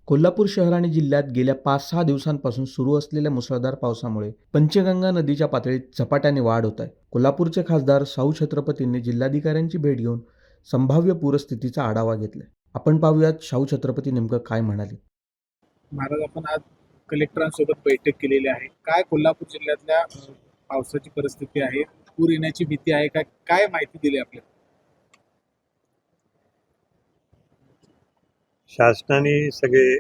कोल्हापूर शहर आणि जिल्ह्यात गेल्या 5-6 दिवसांपासून सुरू असलेल्या मुसळधार पावसामुळे पंचगंगा नदीच्या पातळीत झपाट्याने वाढ होत आहे. कोल्हापूरचे खासदार शाहू छत्रपतींनी जिल्हाधिकाऱ्यांची भेट घेऊन संभाव्य पूरस्थितीचा आढावा घेतलाय. आपण पाहूयात शाहू छत्रपती नेमकं काय म्हणाले. महाराज, आपण आज कलेक्टरांसोबत बैठक केलेली आहे. काय कोल्हापूर जिल्ह्यातल्या पावसाची परिस्थिती आहे, पूर येण्याची भीती आहे का, काय माहिती दिली आपल्याला? शासनाने सगळे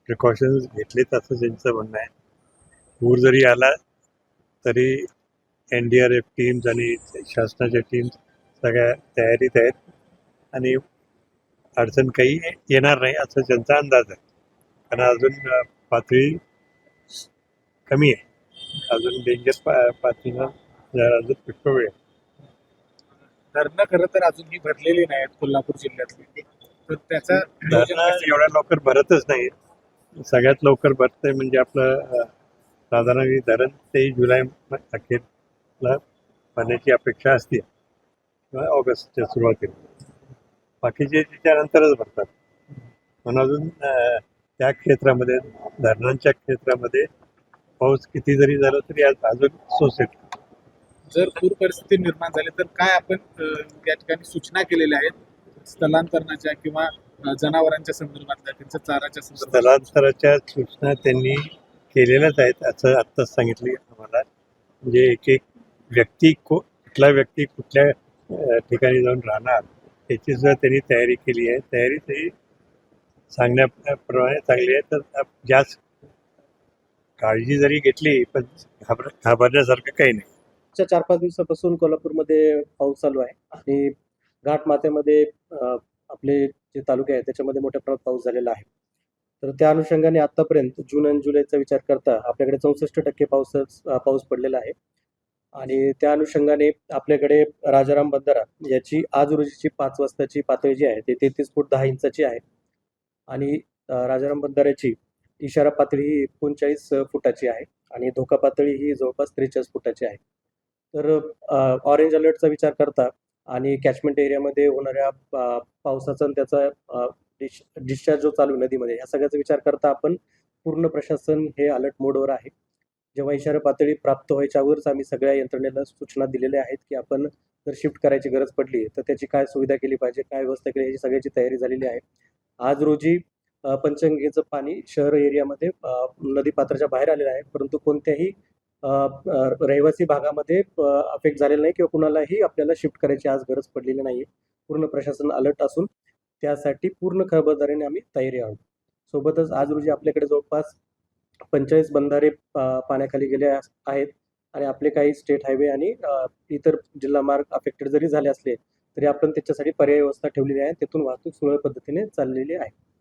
प्रिकॉशन्स घेतलेत असं त्यांचं म्हणणं आहे. पूर जरी आला तरी NDRF टीम्स आणि शासनाच्या टीम्स सगळ्या तयारीत आहेत आणि अडचण काही येणार नाही असं त्यांचा अंदाज आहे. कारण अजून पातळी कमी आहे, अजून डेंजर पातळीनं जरा अजून पुष्कळ वेळ आहे. धरणं खरं तर अजूनही भरलेली नाहीत कोल्हापूर जिल्ह्यातली, तर त्याचा नियोजन धरणं कसं? एवढ्या लवकर भरतच नाही. सगळ्यात लवकर भरतंय म्हणजे आपलं साधारण धरण 23 जुलै अखेरला भरण्याची अपेक्षा असते किंवा ऑगस्टच्या सुरुवातीला. बाकीचे त्याच्यानंतरच भरतात. म्हणून अजून त्या क्षेत्रामध्ये, धरणांच्या क्षेत्रामध्ये पाऊस किती जरी झाला तरी आज अजून सोसेट. जर पूर परिस्थिती निर्माण झाली तर काय आपण या ठिकाणी सूचना केलेल्या आहेत स्थलांतरणाच्या किंवा जनावरांच्या संदर्भातल्या, त्यांच्या चाराच्या संदर्भात? स्थलांतराच्या सूचना त्यांनी केलेल्याच आहेत असं आत्ताच सांगितले आम्हाला. म्हणजे एक एक व्यक्ती कुठला व्यक्ती कुठल्या ठिकाणी जाऊन राहणार त्याची सुद्धा त्यांनी तयारी केली आहे. तयारी तरी सांगण्याप्रमाणे चांगली आहे. तर जास्त काळजी जरी घेतली पण घाबरण्यासारखं काही नाही. 4-5 दिवसापासून कोल्हापूरमध्ये पाऊस चालू आहे आणि घाटमाथ्यामध्ये आपले जे तालुके आहेत त्याच्यामध्ये मोठ्या प्रमाणात पाऊस झालेला आहे. तर त्या अनुषंगाने आतापर्यंत जून आणि जुलैचा विचार करता आपल्याकडे 64% पाऊस पडलेला आहे आणि त्या अनुषंगाने आपल्याकडे राजाराम बंधारा याची आज रोजीची 5 वाजताची पातळी जी आहे ती 33 फूट 10 इंचाची आहे आणि राजाराम बंधाऱ्याची इशारा पातळी ही 39 फुटाची आहे आणि धोका पातळी ही जवळपास 43 फुटाची आहे. तर ऑरेंज अलर्टचा विचार करता आणि कॅचमेंट एरियामध्ये होणाऱ्या पावसाचा आणि त्याचा डिस्चार्ज जो चालू नदीमध्ये, या सगळ्याचा विचार करता आपण पूर्ण प्रशासन हे अलर्ट मोडवर आहे. जेव्हा इशारा पातळी प्राप्त व्हायच्या अगोदरच आम्ही सगळ्या यंत्रणेला सूचना दिलेल्या आहेत की आपण जर शिफ्ट करायची गरज पडली तर त्याची काय सुविधा केली पाहिजे, काय व्यवस्था केली, याची सगळ्याची तयारी झालेली आहे. आज रोजी पंचगंगेचं पाणी शहर एरियामध्ये नदी पात्राच्या बाहेर आलेलं आहे, परंतु कोणत्याही रहिवासी भागामध्ये अफेक्ट झालेला नाही किंवा कुणालाही आपल्याला शिफ्ट करायची आज गरज पडलेली नाही. पूर्ण प्रशासन अलर्ट असून त्यासाठी पूर्ण खबरदारीने आम्ही तयारी आहोत. सोबतच आज रोजी आपल्याकडे जवळपास 45 बंधारे पाण्याखाली गेले आहेत आणि आपले काही स्टेट हायवे आणि इतर जिल्हा मार्ग अफेक्टेड जरी झाले असले तरी आपण त्याच्यासाठी पर्यायी व्यवस्था ठेवलेली आहे. तिथून वाहतूक सुरळीत पद्धतीने चाललेली आहे.